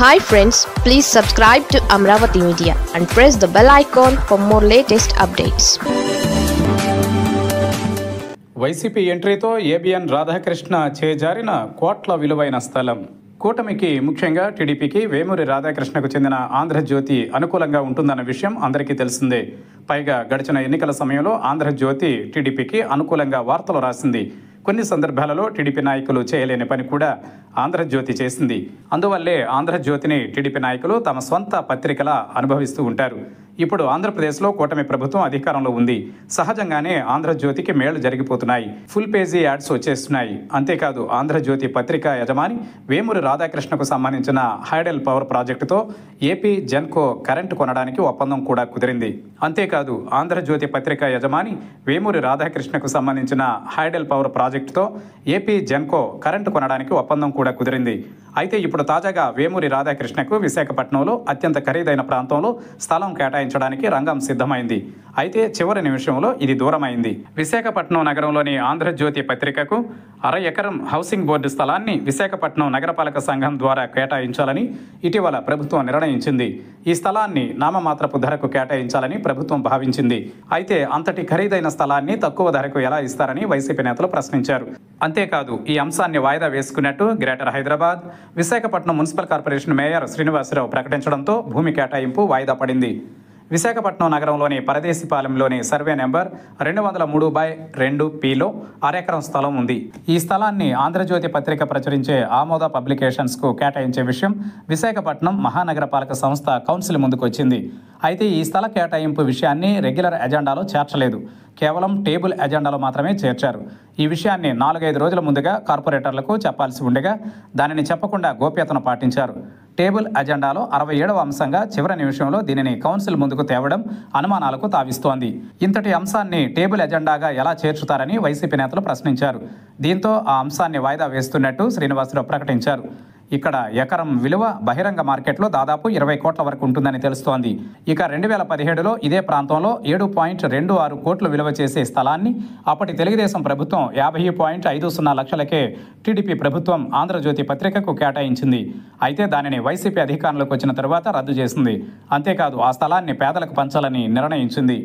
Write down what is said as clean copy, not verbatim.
Hi friends, please subscribe to Amravati Media and press the bell icon for more latest updates. YCP ఎంట్రీతో ABN Radhakrishna చేజారిన కోట్ల విలువైన స్థలం. కూటమికి ముఖ్యంగా టీడీపీకి వేమూరి రాధాకృష్ణకు చెందిన ఆంధ్రజ్యోతి అనుకూలంగా ఉంటుందన్న విషయం అందరికీ తెలిసిందే. పైగా గడిచిన ఎన్నికల సమయంలో ఆంధ్రజ్యోతి టీడీపీకి అనుకూలంగా వార్తలు రాసింది. కొన్ని సందర్భాలలో టీడీపీ నాయకులు చేయలేని పని కూడా ఆంధ్రజ్యోతి చేసింది. అందువల్లే ఆంధ్రజ్యోతిని టీడీపీ నాయకులు తమ సొంత పత్రికలా అనుభవిస్తూ ఉంటారు. ఇప్పుడు ఆంధ్రప్రదేశ్లో కూటమి ప్రభుత్వం అధికారంలో ఉంది. సహజంగానే ఆంధ్రజ్యోతికి మేళ్లు జరిగిపోతున్నాయి. ఫుల్ పేజీ యాడ్స్ వచ్చేస్తున్నాయి. అంతేకాదు ఆంధ్రజ్యోతి పత్రిక యజమాని వేమూరి రాధాకృష్ణకు సంబంధించిన హైడెల్ పవర్ ప్రాజెక్టుతో ఏపీ జెన్కో కరెంటు కొనడానికి ఒప్పందం కూడా కుదిరింది. అంతేకాదు ఆంధ్రజ్యోతి పత్రిక యజమాని వేమూరి రాధాకృష్ణకు సంబంధించిన హైడెల్ పవర్ ప్రాజెక్టుతో ఏపీ జెన్కో కరెంటు కొనడానికి ఒప్పందం కూడా కుదిరింది. అయితే ఇప్పుడు తాజాగా వేమూరి రాధాకృష్ణకు విశాఖపట్నంలో అత్యంత ఖరీదైన ప్రాంతంలో స్థలం కేటాయించడానికి రంగం సిద్ధమైంది. అయితే చివరి నిమిషంలో ఇది దూరమైంది. విశాఖపట్నం నగరంలోని ఆంధ్రజ్యోతి పత్రికకు 1/2 ఎకరం హౌసింగ్ బోర్డు స్థలాన్ని విశాఖపట్నం నగరపాలక సంఘం ద్వారా కేటాయించాలని ఇటీవల ప్రభుత్వం నిర్ణయించింది. ఈ స్థలాన్ని నామమాత్రపు ధరకు కేటాయించాలని ప్రభుత్వం భావించింది. అయితే అంతటి ఖరీదైన స్థలాన్ని తక్కువ ధరకు ఎలా ఇస్తారని వైసీపీ నేతలు ప్రశ్నించారు. అంతేకాదు ఈ అంశాన్ని వాయిదా వేసుకున్నట్టు greater Hyderabad, Visakhapatnam municipal corporation mayor Srinivasa Rao ప్రకటించడంతో భూమి కేటాయింపు వాయిదా పడింది. విశాఖపట్నం నగరంలోని పరదేశిపాలెంలోని సర్వే నెంబర్ 203/2Pలో 1/2 ఎకరం స్థలం ఉంది. ఈ స్థలాన్ని ఆంధ్రజ్యోతి పత్రిక ప్రచురించే ఆమోద పబ్లికేషన్స్కు కేటాయించే విషయం విశాఖపట్నం మహానగరపాలక సంస్థ కౌన్సిల్ ముందుకు వచ్చింది. అయితే ఈ స్థల కేటాయింపు విషయాన్ని రెగ్యులర్ ఎజెండాలో చేర్చలేదు. కేవలం టేబుల్ ఎజెండాలో మాత్రమే చేర్చారు. ఈ విషయాన్ని 4-5 రోజుల ముందుగా కార్పొరేటర్లకు చెప్పాల్సి ఉండగా దానిని చెప్పకుండా గోప్యతను పాటించారు. టేబుల్ ఎజెండాలో 67వ అంశంగా చివరి నిమిషంలో దీనిని కౌన్సిల్ ముందుకు తేవడం అనుమానాలకు తావిస్తోంది. ఇంతటి అంశాన్ని టేబుల్ ఎజెండాగా ఎలా చేర్చుతారని వైసీపీ నేతలు ప్రశ్నించారు. దీంతో ఆ అంశాన్ని వాయిదా వేస్తున్నట్టు శ్రీనివాసరావు ప్రకటించారు. ఇక్కడ ఎకరం విలువ బహిరంగ మార్కెట్లో దాదాపు 20 కోట్ల వరకు ఉంటుందని తెలుస్తోంది. ఇక 2017లో ఇదే ప్రాంతంలో 7.26 కోట్లు విలువ చేసే స్థలాన్ని అప్పటి తెలుగుదేశం ప్రభుత్వం 50.50 లక్షలకే టీడీపీ ప్రభుత్వం ఆంధ్రజ్యోతి పత్రికకు కేటాయించింది. అయితే దానిని వైసీపీ అధికారంలోకి వచ్చిన తరువాత రద్దు చేసింది. అంతేకాదు ఆ స్థలాన్ని పేదలకు పంచాలని నిర్ణయించింది.